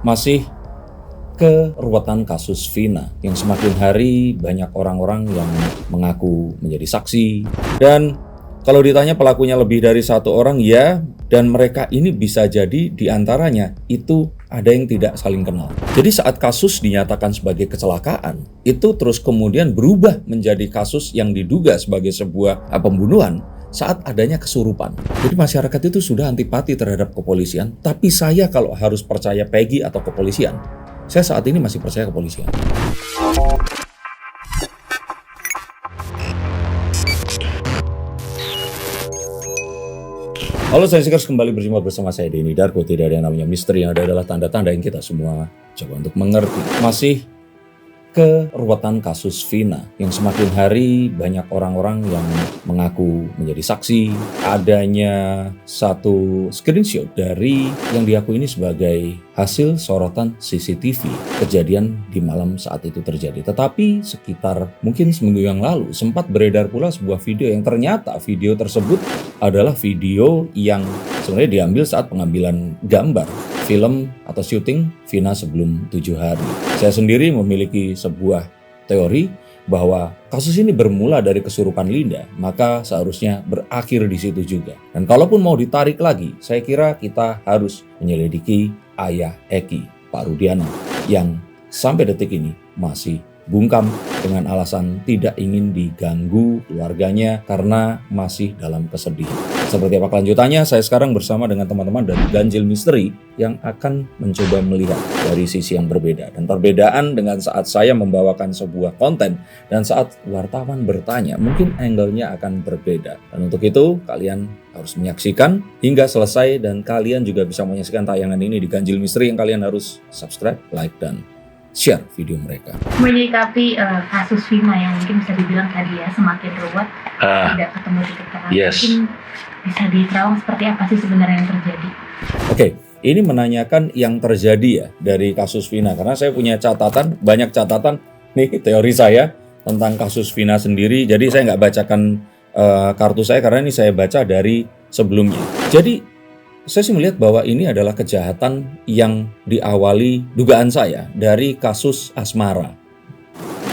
Masih keruwetan kasus Vina yang semakin hari banyak orang-orang yang mengaku menjadi saksi, dan kalau ditanya pelakunya lebih dari satu orang, ya, dan mereka ini bisa jadi diantaranya itu ada yang tidak saling kenal. Jadi saat kasus dinyatakan sebagai kecelakaan, itu terus kemudian berubah menjadi kasus yang diduga sebagai sebuah pembunuhan saat adanya kesurupan. Jadi masyarakat itu sudah antipati terhadap kepolisian, tapi saya kalau harus percaya Peggy atau kepolisian, saya saat ini masih percaya kepolisian. Halo Science-Seekers, kembali berjumpa bersama saya Denny Darko. Tidak ada yang namanya misteri, yang ada adalah tanda-tanda yang kita semua coba untuk mengerti. Masih keruwetan kasus Vina yang semakin hari banyak orang-orang yang mengaku menjadi saksi. Adanya satu screenshot dari yang diakui ini sebagai hasil sorotan CCTV kejadian di malam saat itu terjadi. Tetapi sekitar mungkin seminggu yang lalu sempat beredar pula sebuah video yang ternyata video tersebut adalah video yang sebenarnya diambil saat pengambilan gambar film atau syuting Vina sebelum 7 hari. Saya sendiri memiliki sebuah teori bahwa kasus ini bermula dari kesurupan Linda, maka seharusnya berakhir di situ juga. Dan kalaupun mau ditarik lagi, saya kira kita harus menyelidiki ayah Eki, Pak Rudiana, yang sampai detik ini masih bungkam dengan alasan tidak ingin diganggu keluarganya karena masih dalam kesedihan. Seperti apa kelanjutannya, saya sekarang bersama dengan teman-teman dari Ganjil Misteri yang akan mencoba melihat dari sisi yang berbeda. Dan perbedaan dengan saat saya membawakan sebuah konten dan saat wartawan bertanya, mungkin angle-nya akan berbeda. Dan untuk itu, kalian harus menyaksikan hingga selesai, dan kalian juga bisa menyaksikan tayangan ini di Ganjil Misteri yang kalian harus subscribe, like, dan share video mereka. Menyikapi kasus Vina yang mungkin bisa dibilang tadi ya semakin ruwet, tidak ketemu titik terang. Yes. Mungkin bisa diterawang seperti apa sih sebenarnya yang terjadi? Oke, ini menanyakan yang terjadi ya dari kasus Vina, karena saya punya catatan, banyak catatan nih teori saya tentang kasus Vina sendiri. Jadi saya nggak bacakan kartu saya karena ini saya baca dari sebelumnya. Jadi saya sih melihat bahwa ini adalah kejahatan yang diawali dugaan saya dari kasus asmara.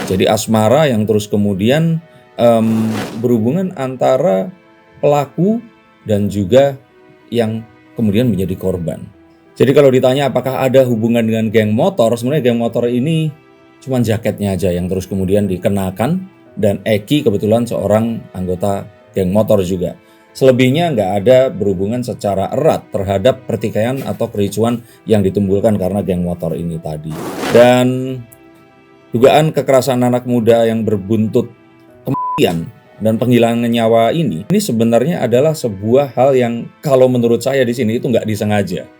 Jadi asmara yang terus kemudian berhubungan antara pelaku dan juga yang kemudian menjadi korban. Jadi kalau ditanya apakah ada hubungan dengan geng motor, sebenarnya geng motor ini cuma jaketnya aja yang terus kemudian dikenakan, dan Eki kebetulan seorang anggota geng motor juga. Selebihnya nggak ada berhubungan secara erat terhadap pertikaian atau kericuan yang ditimbulkan karena geng motor ini tadi. Dan dugaan kekerasan anak muda yang berbuntut kematian dan penghilangan nyawa ini sebenarnya adalah sebuah hal yang kalau menurut saya di sini itu nggak disengaja.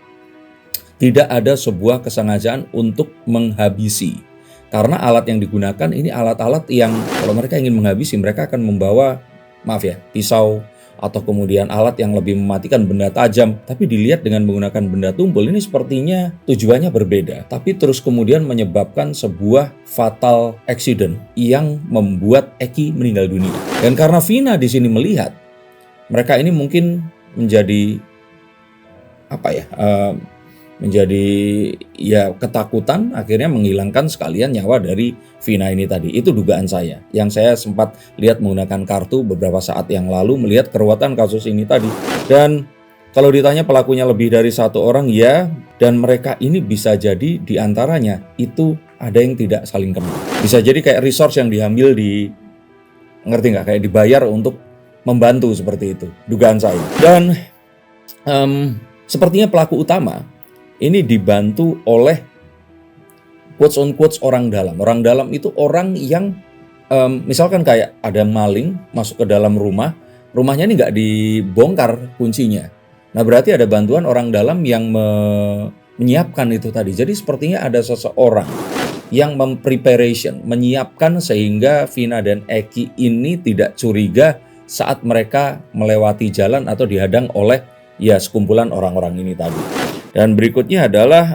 Tidak ada sebuah kesengajaan untuk menghabisi. Karena alat yang digunakan ini alat-alat yang kalau mereka ingin menghabisi, mereka akan membawa, maaf ya, pisau, atau kemudian alat yang lebih mematikan, benda tajam. Tapi dilihat dengan menggunakan benda tumpul, ini sepertinya tujuannya berbeda, tapi terus kemudian menyebabkan sebuah fatal accident yang membuat Eki meninggal dunia. Dan karena Vina di sini melihat mereka ini mungkin menjadi menjadi ketakutan, akhirnya menghilangkan sekalian nyawa dari Vina ini tadi. Itu dugaan saya, yang saya sempat lihat menggunakan kartu beberapa saat yang lalu melihat keruwetan kasus ini tadi. Dan kalau ditanya pelakunya lebih dari satu orang, ya, dan mereka ini bisa jadi diantaranya itu ada yang tidak saling kenal. Bisa jadi kayak resource yang diambil ngerti nggak, kayak dibayar untuk membantu, seperti itu dugaan saya. Dan sepertinya pelaku utama ini dibantu oleh quotes on quotes orang dalam. Orang dalam itu orang yang misalkan kayak ada maling masuk ke dalam rumahnya ini nggak dibongkar kuncinya. Nah berarti ada bantuan orang dalam yang menyiapkan itu tadi. Jadi sepertinya ada seseorang yang menyiapkan sehingga Vina dan Eki ini tidak curiga saat mereka melewati jalan atau dihadang oleh sekumpulan orang-orang ini tadi. Dan berikutnya adalah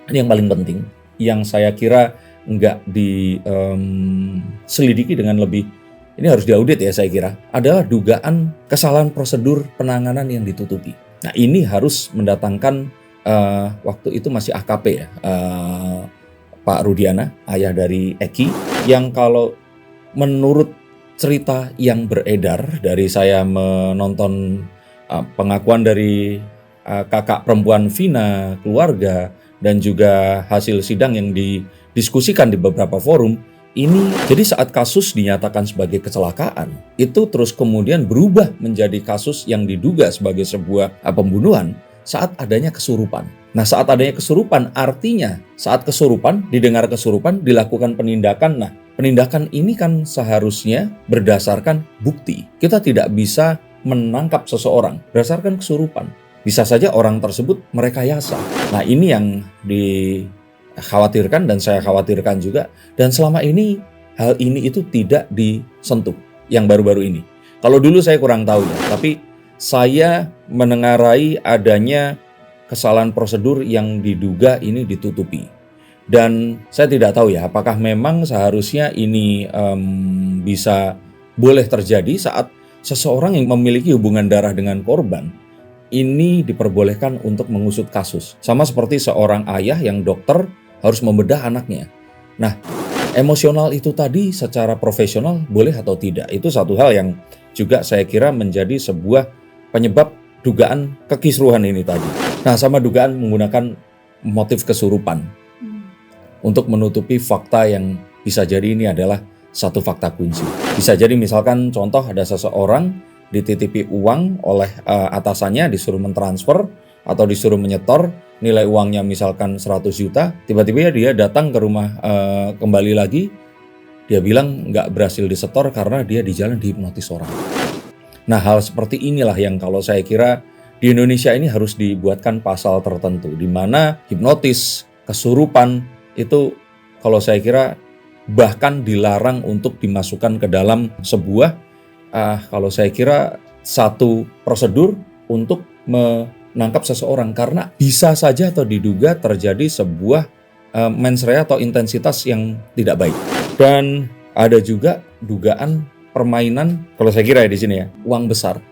ini yang paling penting, yang saya kira nggak diselidiki dengan lebih, ini harus diaudit ya saya kira, adalah dugaan kesalahan prosedur penanganan yang ditutupi. Nah ini harus mendatangkan waktu itu masih AKP ya, Pak Rudiana, ayah dari Eki, yang kalau menurut cerita yang beredar dari saya menonton pengakuan dari kakak perempuan Vina, keluarga, dan juga hasil sidang yang didiskusikan di beberapa forum, ini jadi saat kasus dinyatakan sebagai kecelakaan, itu terus kemudian berubah menjadi kasus yang diduga sebagai sebuah pembunuhan saat adanya kesurupan. Nah, saat adanya kesurupan artinya saat kesurupan, didengar kesurupan, dilakukan penindakan. Nah, penindakan ini kan seharusnya berdasarkan bukti. Kita tidak bisa menangkap seseorang berdasarkan kesurupan. Bisa saja orang tersebut merekayasa. Nah, ini yang dikhawatirkan dan saya khawatirkan juga. Dan selama ini hal ini itu tidak disentuh yang baru-baru ini. Kalau dulu saya kurang tahu ya, tapi saya menengarai adanya kesalahan prosedur yang diduga ini ditutupi. Dan saya tidak tahu ya, apakah memang seharusnya ini bisa boleh terjadi saat seseorang yang memiliki hubungan darah dengan korban ini diperbolehkan untuk mengusut kasus. Sama seperti seorang ayah yang dokter harus membedah anaknya. Nah, emosional itu tadi secara profesional boleh atau tidak? Itu satu hal yang juga saya kira menjadi sebuah penyebab dugaan kekisruhan ini tadi. Nah, sama dugaan menggunakan motif kesurupan untuk menutupi fakta yang bisa jadi ini adalah satu fakta kunci. Bisa jadi misalkan contoh ada seseorang dititipi uang oleh atasannya, disuruh mentransfer atau disuruh menyetor, nilai uangnya misalkan 100 juta, tiba-tiba dia datang ke rumah kembali lagi, dia bilang nggak berhasil disetor karena dia di jalan dihipnotis orang. Nah, hal seperti inilah yang kalau saya kira di Indonesia ini harus dibuatkan pasal tertentu, di mana hipnotis, kesurupan, itu kalau saya kira bahkan dilarang untuk dimasukkan ke dalam sebuah kalau saya kira satu prosedur untuk menangkap seseorang, karena bisa saja atau diduga terjadi sebuah mens rea atau intensitas yang tidak baik. Dan ada juga dugaan permainan, kalau saya kira ya di sini ya, uang besar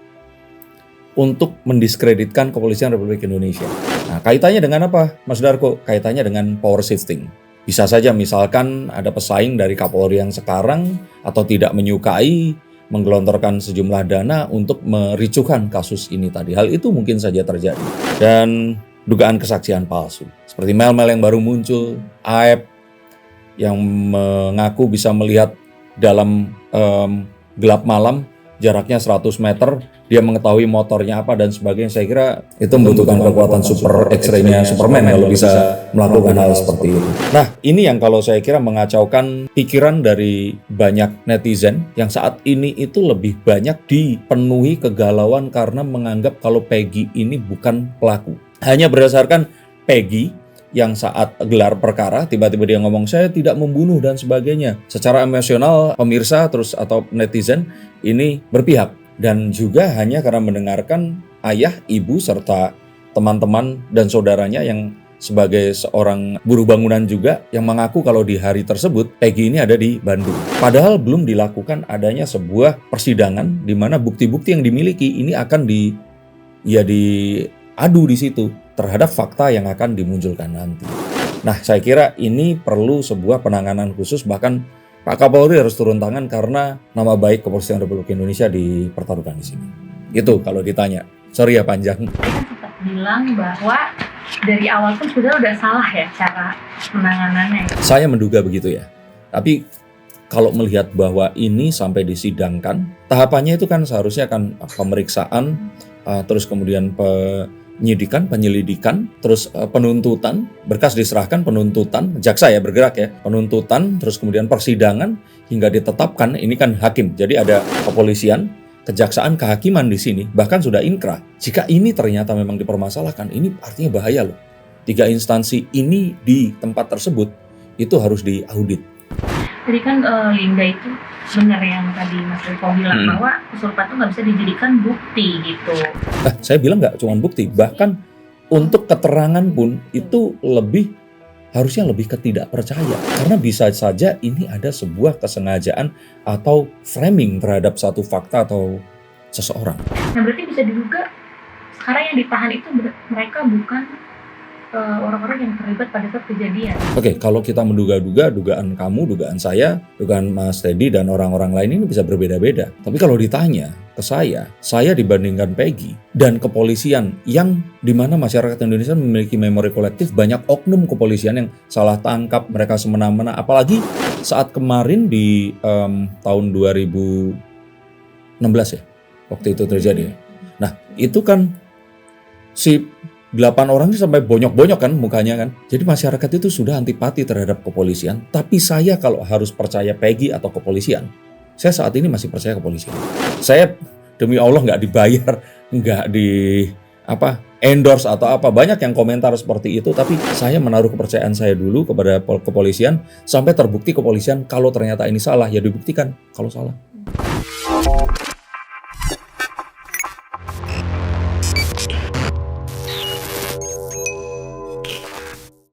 untuk mendiskreditkan Kepolisian Republik Indonesia. Nah, kaitannya dengan apa, Mas Darko? Kaitannya dengan power shifting. Bisa saja misalkan ada pesaing dari Kapolri yang sekarang atau tidak menyukai menggelontorkan sejumlah dana untuk mericuhkan kasus ini tadi. Hal itu mungkin saja terjadi. Dan dugaan kesaksian palsu. Seperti mel-mel yang baru muncul, Aep yang mengaku bisa melihat dalam gelap malam, jaraknya 100 meter, dia mengetahui motornya apa dan sebagainya. Saya kira itu membutuhkan kekuatan super X-ray-nya Superman kalau bisa melakukan hal seperti itu. Nah, ini yang kalau saya kira mengacaukan pikiran dari banyak netizen yang saat ini itu lebih banyak dipenuhi kegalauan karena menganggap kalau Peggy ini bukan pelaku. Hanya berdasarkan Peggy yang saat gelar perkara tiba-tiba dia ngomong saya tidak membunuh dan sebagainya. Secara emosional pemirsa terus atau netizen ini berpihak. Dan juga hanya karena mendengarkan ayah, ibu, serta teman-teman dan saudaranya yang sebagai seorang buruh bangunan juga yang mengaku kalau di hari tersebut Peggy ini ada di Bandung. Padahal belum dilakukan adanya sebuah persidangan di mana bukti-bukti yang dimiliki ini akan diadu di situ terhadap fakta yang akan dimunculkan nanti. Nah, saya kira ini perlu sebuah penanganan khusus, bahkan Pak Kapolri harus turun tangan karena nama baik Kepolisian Republik Indonesia dipertaruhkan di sini. Itu kalau ditanya. Sorry ya panjang. Saya sempat bilang bahwa dari awal pun sudah salah ya cara penanganannya. Saya menduga begitu ya. Tapi kalau melihat bahwa ini sampai disidangkan, tahapannya itu kan seharusnya kan pemeriksaan, terus kemudian penyelidikan, terus penuntutan, berkas diserahkan, penuntutan, jaksa ya bergerak ya, penuntutan, terus kemudian persidangan hingga ditetapkan. Ini kan hakim, jadi ada kepolisian, kejaksaan, kehakiman di sini, bahkan sudah inkrah. Jika ini ternyata memang dipermasalahkan, ini artinya bahaya loh. 3 instansi ini di tempat tersebut itu harus diaudit. Tadi kan Linda itu benar yang tadi Mas Riko bilang bahwa kesurupan itu nggak bisa dijadikan bukti gitu. Saya bilang nggak cuma bukti, bahkan untuk keterangan pun itu harusnya lebih ketidakpercaya. Karena bisa saja ini ada sebuah kesengajaan atau framing terhadap satu fakta atau seseorang. Nah berarti bisa diduga sekarang yang ditahan itu mereka bukan orang-orang yang terlibat pada saat kejadian. Oke, kalau kita menduga-duga, dugaan kamu, dugaan saya, dugaan Mas Teddy dan orang-orang lain ini bisa berbeda-beda. Tapi kalau ditanya ke saya dibandingkan Peggy dan kepolisian yang dimana masyarakat Indonesia memiliki memori kolektif, banyak oknum kepolisian yang salah tangkap, mereka semena-mena. Apalagi saat kemarin di tahun 2016 ya, waktu itu terjadi. Nah, itu kan si 8 orang ini sampai bonyok-bonyok kan mukanya kan. Jadi masyarakat itu sudah antipati terhadap kepolisian. Tapi saya kalau harus percaya Peggy atau kepolisian, saya saat ini masih percaya kepolisian. Saya demi Allah nggak dibayar, nggak di endorse atau apa. Banyak yang komentar seperti itu, tapi saya menaruh kepercayaan saya dulu kepada kepolisian sampai terbukti kepolisian kalau ternyata ini salah ya dibuktikan kalau salah.